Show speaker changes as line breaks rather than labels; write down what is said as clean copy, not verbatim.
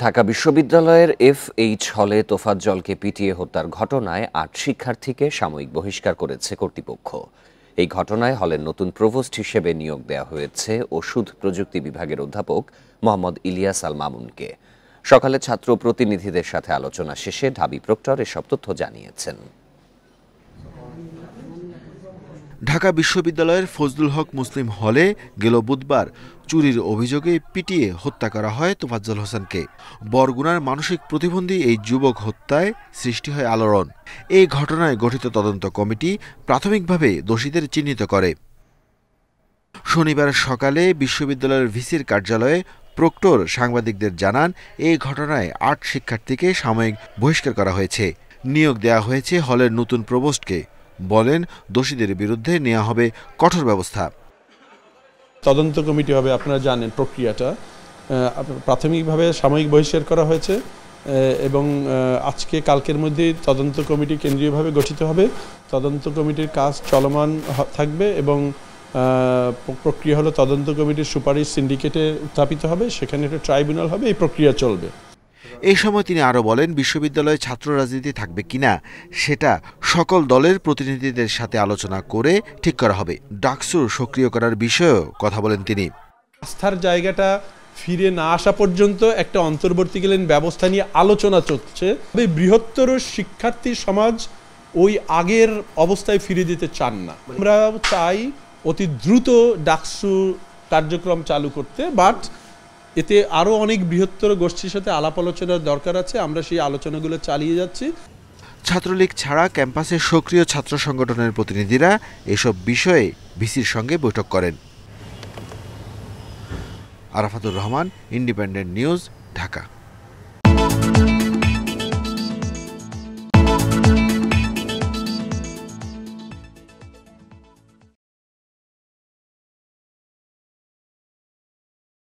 ঢাকা বিশ্ববিদ্যালয়ের FH হলে তোফাজ্জলকে পিটিয়ে হত্যার ঘটনায় ৮ শিক্ষার্থীকে সাময়িক বহিষ্কার করেছে কর্তৃপক্ষ। এই ঘটনায় হলের নতুন প্রভোস্ট হিসেবে নিয়োগ দেওয়া হয়েছে ওষুধ প্রযুক্তি বিভাগের অধ্যাপক মোহাম্মদ ইলিয়াস আল মামুনকে। সকালে ছাত্র প্রতিনিধিদের সাথে আলোচনা শেষে ঢাবি প্রক্টর এসব তথ্য জানিয়েছেন।
ঢাকা বিশ্ববিদ্যালয়ের ফজলুল হক মুসলিম হলে গেল বুধবার চুরির অভিযোগে পিটিয়ে হত্যা করা হয় তোফাজ্জল হোসেনকে। বরগুনার মানসিক প্রতিবন্ধী এই যুবক হত্যায় সৃষ্টি হয় আলোড়ন। এই ঘটনায় গঠিত তদন্ত কমিটি প্রাথমিকভাবে দোষীদের চিহ্নিত করে। শনিবার সকালে বিশ্ববিদ্যালয়ের ভিসির কার্যালয়ে প্রক্টর সাংবাদিকদের জানান, এই ঘটনায় ৮ শিক্ষার্থীকে সাময়িক বহিষ্কার করা হয়েছে। নিয়োগ দেওয়া হয়েছে হলের নতুন প্রভোস্টকে। বলেন, দোষীদের বিরুদ্ধে নেওয়া হবে কঠোর ব্যবস্থা।
তদন্ত কমিটি হবে, আপনারা জানেন প্রক্রিয়াটা। প্রাথমিকভাবে সাময়িক বহিষ্কার করা হয়েছে এবং আজকে কালকের মধ্যেই তদন্ত কমিটি কেন্দ্রীয়ভাবে গঠিত হবে। তদন্ত কমিটির কাজ চলমান থাকবে এবং প্রক্রিয়া হলো তদন্ত কমিটির সুপারিশ সিন্ডিকেটে উত্থাপিত হবে, সেখানে একটা ট্রাইব্যুনাল হবে, এই প্রক্রিয়া চলবে।
এই সময় তিনি আরও বলেন, বিশ্ববিদ্যালয়ে ছাত্র রাজনীতি থাকবে কিনা সেটা সকল দলের প্রতিনিধিদের সাথে আলোচনা করে ঠিক করা হবে। ডাকসুর সক্রিয় করার বিষয়েও কথা বলেন তিনি।
আস্থার জায়গাটা ফিরে না আসা পর্যন্ত একটা অন্তর্বর্তীকালীন ব্যবস্থা নিয়ে আলোচনা চলছে। বৃহত্তর শিক্ষার্থী সমাজ ওই আগের অবস্থায় ফিরে যেতে চান না। আমরা চাই অতি দ্রুত ডাকসু কার্যক্রম চালু করতে, বাট এতে আরও অনেক বৃহত্তর গোষ্ঠীর সাথে আলাপ আলোচনার দরকার আছে। আমরা সেই আলোচনাগুলো চালিয়ে যাচ্ছি।
ছাত্রলীগ ছাড়া ক্যাম্পাসের সক্রিয় ছাত্র সংগঠনের প্রতিনিধিরা এসব বিষয়ে ভিসির সঙ্গে বৈঠক করেন। Arafatur Rahman, independent news, Dhaka.